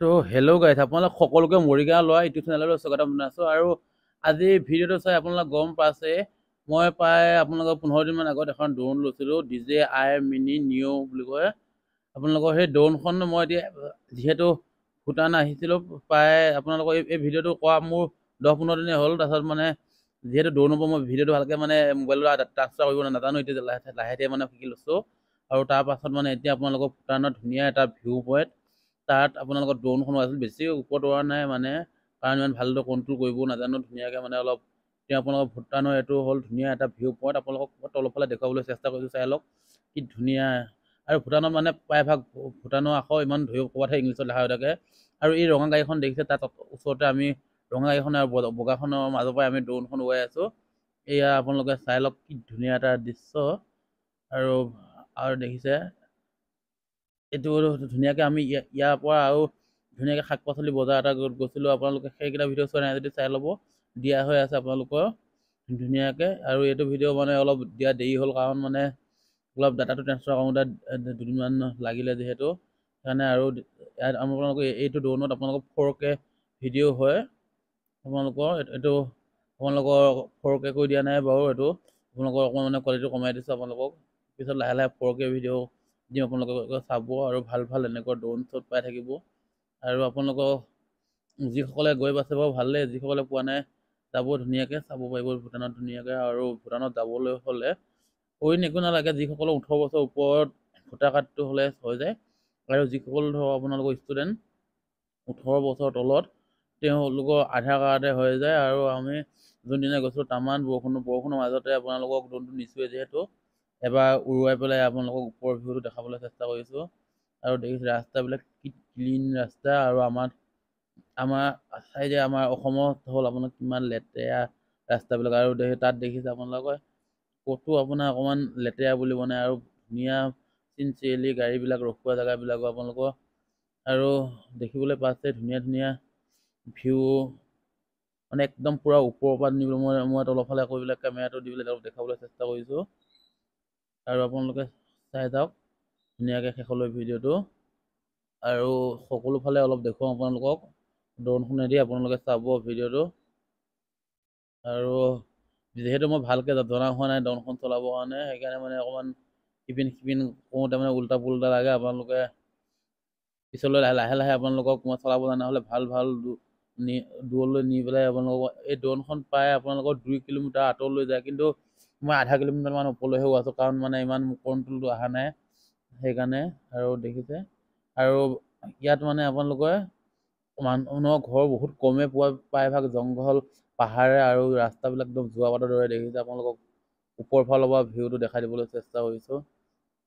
তো হেল্ল' গাইছ আপোনালোক সকলোকে মৰিগাঁও লোৱা ইউটিউব চেনেললৈ স্বাগতম জনাইছোঁ আৰু আজি ভিডিঅ'টো চাই আপোনালোক গম পাইছে মই প্ৰায় আপোনালোকৰ 15 দিনমান আগত এখন ড্ৰোন লৈছিলোঁ DJI মিনি নিঅ' বুলি কয় আপোনালোকৰ সেই ড্ৰোনখন মই এতিয়া যিহেতু ভূটান আহিছিলোঁ প্ৰায় আপোনালোকৰ এই ভিডিঅ'টো কৰা মোৰ 10-15 দিনেই হ'ল তাৰপিছত মানে যিহেতু ড্ৰোনৰ পৰা মই ভিডিঅ'টো ভালকৈ মানে মোবাইলত ট্ৰান্সফাৰ কৰিব নাজানো এতিয়া লাহে মানে শিকি লৈছোঁ আৰু তাৰ পাছত মানে এতিয়া আপোনালোকৰ ভূটানত ধুনীয়া এটা ভিউ পইণ্ট তাত আপোনালোকৰ ড্ৰোনখনো আছিল বেছি ওপৰত উৰা নাই মানে কাৰণ ইমান ভালদৰে কণ্ট্ৰল কৰিবও নাজানো ধুনীয়াকৈ মানে অলপ এতিয়া আপোনালোকৰ ভূটানৰ এইটো হ'ল ধুনীয়া এটা ভিউ পইণ্ট আপোনালোকক তলৰফালে দেখুৱাবলৈ চেষ্টা কৰিছোঁ চাই লওক কি ধুনীয়া আৰু ভূটানত মানে প্ৰায়ভাগ ভূটানৰ আখৰ ইমান ধৰিব ক'ৰবাতহে ইংলিছত লিখা হৈ থাকে আৰু এই ৰঙা গাড়ীখন দেখিছে তাত ওচৰতে আমি ৰঙা গাড়ীখন আৰু বগাখনৰ মাজৰ পৰাই আমি ড্ৰোনখন উৰাই আছোঁ এয়া আপোনালোকে চাই লওক কি ধুনীয়া এটা দৃশ্য আৰু দেখিছে এইটো ধুনীয়াকৈ আমি ইয়াৰ পৰা আৰু ধুনীয়াকৈ শাক পাচলি বজাৰ এটা গৈছিলোঁ আপোনালোকে সেইকেইটা ভিডিঅ' চোৱা নাই যদি চাই ল'ব দিয়া হৈ আছে আপোনালোকৰ ধুনীয়াকৈ আৰু এইটো ভিডিঅ' মানে অলপ দিয়া দেৰি হ'ল কাৰণ মানে অলপ ডাটাটো ট্ৰেন্সফাৰ কৰোঁতে দুদিনমান লাগিলে যিহেতু সেইকাৰণে আৰু ইয়াত আপোনালোকৰ এইটো ড্ৰোনত আপোনালোকৰ 4K ভিডিঅ' হয় আপোনালোকৰ এইটো আপোনালোকৰ 4K কৰি দিয়া নাই বাৰু এইটো আপোনালোকৰ অকণমান মানে কোৱালিটিটো কমাই দিছোঁ আপোনালোকক পিছত লাহে 4K ভিডিঅ' দিম আপোনালোকে চাব আৰু ভাল এনেকুৱা ড্ৰোন শ্বট পাই থাকিব আৰু আপোনালোকক যিসকলে গৈ পাইছে বাৰু ভালেই যিসকলে পোৱা নাই যাব ধুনীয়াকৈ চাব পাৰিব ভূটানত ধুনীয়াকৈ আৰু ভূটানত যাবলৈ হ'লে অইন একো নালাগে যিসকলৰ 18 বছৰ ওপৰত ভোটাৰ কাৰ্ডটো হ'লে হৈ যায় আৰু যিসকল ধৰক আপোনালোকৰ ষ্টুডেণ্ট 18 বছৰ তলত তেওঁলোকৰ আধাৰ কাৰ্ডে হৈ যায় আৰু আমি যোনদিনা গৈছিলোঁ তামান বৰষুণৰ মাজতে আপোনালোকক ড্ৰোনটো নিছোঁৱে যিহেতু এবাৰ উৰুৱাই পেলাই আপোনালোকক ওপৰৰ ভিউটো দেখাবলৈ চেষ্টা কৰিছোঁ আৰু দেখিছে ৰাস্তাবিলাক কি ক্লিন ৰাস্তা আৰু আমাৰ চাইডে আমাৰ অসমত হ'ল আপোনাৰ কিমান লেতেৰা ৰাস্তাবিলাক আৰু তাত দেখিছে আপোনালোকে ক'তো আপোনাৰ অকণমান লেতেৰা বুলিব নাই আৰু ধুনীয়া চিনচিয়েলি গাড়ীবিলাক ৰখোৱা জেগাবিলাকো আপোনালোকৰ আৰু দেখিবলৈ পাইছে ধুনীয়া ভিউ মানে একদম পূৰা ওপৰৰ পৰা নিবলৈ মই তলৰফালে আকৌ এইবিলাক কেমেৰাটো দি পেলাই অলপ দেখাবলৈ চেষ্টা কৰিছোঁ আৰু আপোনালোকে চাই যাওক ধুনীয়াকৈ শেষলৈ ভিডিঅ'টো আৰু সকলো ফালে অলপ দেখুৱাওঁ আপোনালোকক ড্ৰোনখনেদি আপোনালোকে চাব ভিডিঅ'টো আৰু যিহেতু মই ভালকৈ জনা হোৱা নাই ড্ৰোনখন চলাবৰ কাৰণে সেইকাৰণে মানে অকণমান সিপিন কৰোঁতে মানে উল্টা পুল্টা লাগে আপোনালোকে পিছলৈ লাহে আপোনালোকক মই চলাব জনা হ'লে ভাল দূৰলৈ নি পেলাই আপোনালোকক এই ড্ৰোনখন প্ৰায় আপোনালোকৰ 2 কিলোমিটাৰ আঁতৰলৈ যায় কিন্তু মই আধা কিলোমিটাৰমান ওপৰলৈহে গৈ আছোঁ কাৰণ মানে ইমান কণ্ট্ৰলটো অহা নাই সেইকাৰণে আৰু দেখিছে আৰু ইয়াত মানে আপোনালোকে মানুহৰ ঘৰ বহুত কমে পোৱা প্ৰায়ভাগ জংঘল পাহাৰে আৰু ৰাস্তাবিলাক একদম যোৱা বাটৰ দৰে দেখিছে আপোনালোকক ওপৰ ফালৰ পৰা ভিউটো দেখাই দিবলৈ চেষ্টা কৰিছোঁ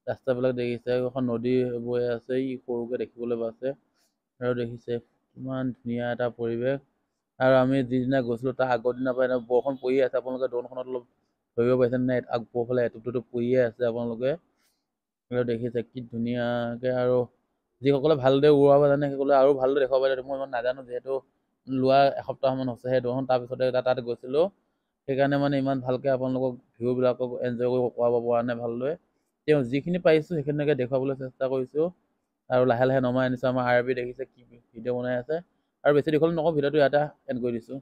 ৰাস্তাবিলাক দেখিছে এখন নদী বৈ আছে ই সৰুকৈ দেখিবলৈ পাইছে আৰু দেখিছে কিমান ধুনীয়া এটা পৰিৱেশ আৰু আমি যিদিনা গৈছিলোঁ তাৰ আগৰ দিনৰ পৰা বৰষুণ পৰিয়ে আছে আপোনালোকে ড্ৰোনখনত অলপ ধৰিব পাৰিছে নে ওপৰফালে এটুপ পৰিয়ে আছে আপোনালোকে আৰু দেখিছে কি ধুনীয়াকৈ আৰু যিসকলে ভালদৰে উৰুৱাব জানে সেইসকলে আৰু ভালদৰে দেখাব পাৰে মই ইমান নাজানো যিহেতু লোৱা এসপ্তাহমান হৈছে সেই ড্ৰোনখন তাৰপিছতে তাত গৈছিলোঁ সেইকাৰণে মানে ইমান ভালকৈ আপোনালোকক ভিউবিলাকক এনজয় কৰিব কৰাব পৰা নাই ভালদৰে তেওঁ যিখিনি পাৰিছোঁ সেইখিনিকে দেখুৱাবলৈ চেষ্টা কৰিছোঁ আৰু লাহে নমাই আনিছোঁ আমাৰ RB দেখিছে কি ভিডিঅ' বনাই আছে আৰু বেছি দীঘল নকওঁ ভিডিঅ'টো ইয়াতে এণ্ড কৰি দিছোঁ।